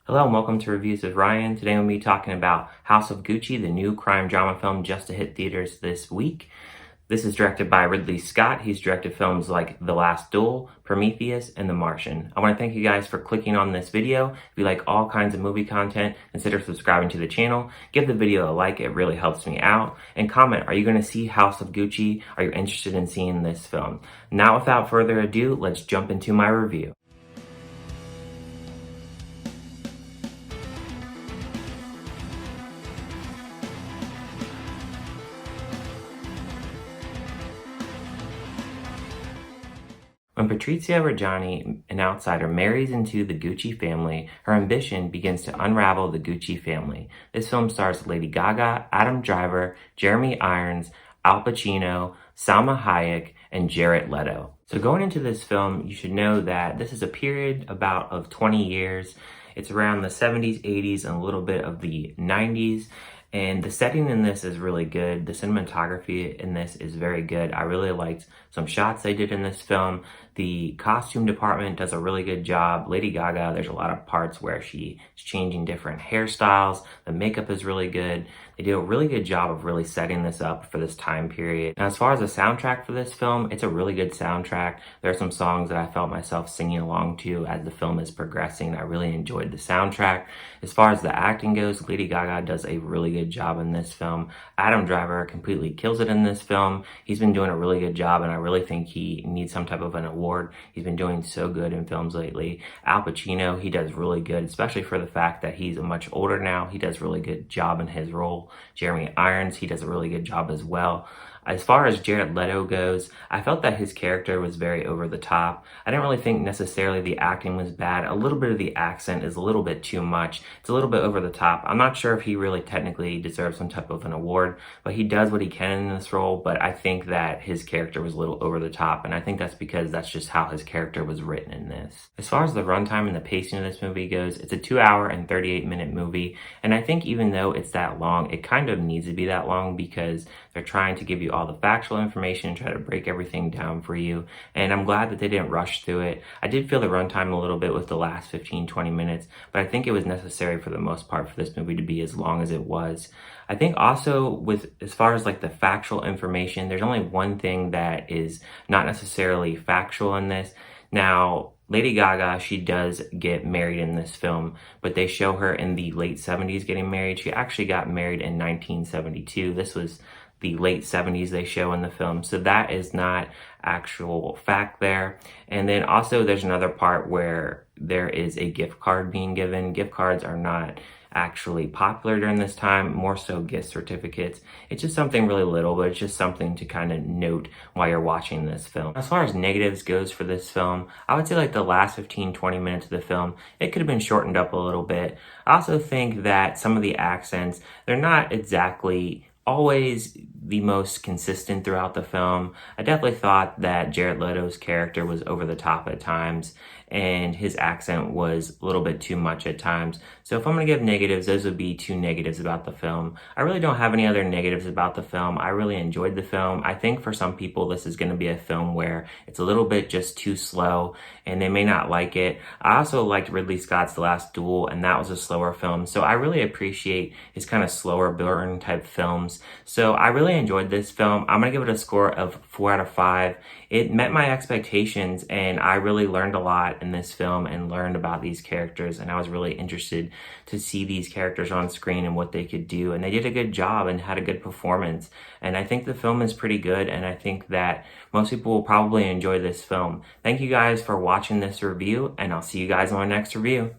Hello and welcome to Reviews with Ryan. Today we'll be talking about House of Gucci, the new crime drama film just to hit theaters this week. This is directed by Ridley Scott. He's directed films like The Last Duel, Prometheus, and The Martian. I want to thank you guys for clicking on this video. If you like all kinds of movie content, consider subscribing to the channel. Give the video a like, it really helps me out. And comment, are you going to see House of Gucci? Are you interested in seeing this film? Now without further ado, let's jump into my review. When Patrizia Reggiani, an outsider, marries into the Gucci family, her ambition begins to unravel the Gucci family. This film stars Lady Gaga, Adam Driver, Jeremy Irons, Al Pacino, Salma Hayek, and Jared Leto. So going into this film, you should know that this is a period of 20 years. It's around the 70s, 80s, and a little bit of the 90s. And the setting in this is really good. The cinematography in this is very good. I really liked some shots they did in this film. The costume department does a really good job. Lady Gaga, there's a lot of parts where she's changing different hairstyles. The makeup is really good. They do a really good job of really setting this up for this time period. Now, as far as the soundtrack for this film, it's a really good soundtrack. There are some songs that I felt myself singing along to as the film is progressing. I really enjoyed the soundtrack. As far as the acting goes, Lady Gaga does a really good job in this film. Adam Driver completely kills it in this film. He's been doing a really good job, and I really think he needs some type of an award. He's been doing so good in films lately. Al Pacino, he does really good, especially for the fact that he's much older now. He does a really good job in his role. Jeremy Irons, he does a really good job as well. As far as Jared Leto goes, I felt that his character was very over the top. I didn't really think necessarily the acting was bad. A little bit of the accent is a little bit too much. It's a little bit over the top. I'm not sure if he really technically deserves some type of an award, but he does what he can in this role. But I think that his character was a little over the top, and I think that's because that's just how his character was written in this. As far as the runtime and the pacing of this movie goes, it's a 2-hour and 38-minute movie, and I think even though it's that long, it kind of needs to be that long because they're trying to give you all the factual information and try to break everything down for you. And I'm glad that they didn't rush through it. I did feel the runtime a little bit with the last 15-20 minutes, but I think it was necessary for the most part for this movie to be as long as it was. I think also with as far as like the factual information, there's only one thing that is not necessarily factual in this. Now, Lady Gaga, she does get married in this film, but they show her in the late 70s getting married. She actually got married in 1972. This was the late 70s they show in the film. So that is not actual fact there. And then also there's another part where there is a gift card being given. Gift cards are not actually popular during this time, more so gift certificates. It's just something really little, but it's just something to kind of note while you're watching this film. As far as negatives goes for this film, I would say like the last 15-20 minutes of the film, it could have been shortened up a little bit. I also think that some of the accents, they're not exactly always the most consistent throughout the film. I definitely thought that Jared Leto's character was over the top at times, and his accent was a little bit too much at times. So if I'm going to give negatives, those would be 2 negatives about the film. I really don't have any other negatives about the film. I really enjoyed the film. I think for some people, this is going to be a film where it's a little bit just too slow, and they may not like it. I also liked Ridley Scott's The Last Duel, and that was a slower film. So I really appreciate his kind of slower burn type films. So I really enjoyed this film. I'm going to give it a score of 4 out of 5. It met my expectations, and I really learned a lot in this film and learned about these characters, and I was really interested to see these characters on screen and what they could do, and they did a good job and had a good performance. And I think the film is pretty good, and I think that most people will probably enjoy this film. Thank you guys for watching this review, and I'll see you guys on my next review.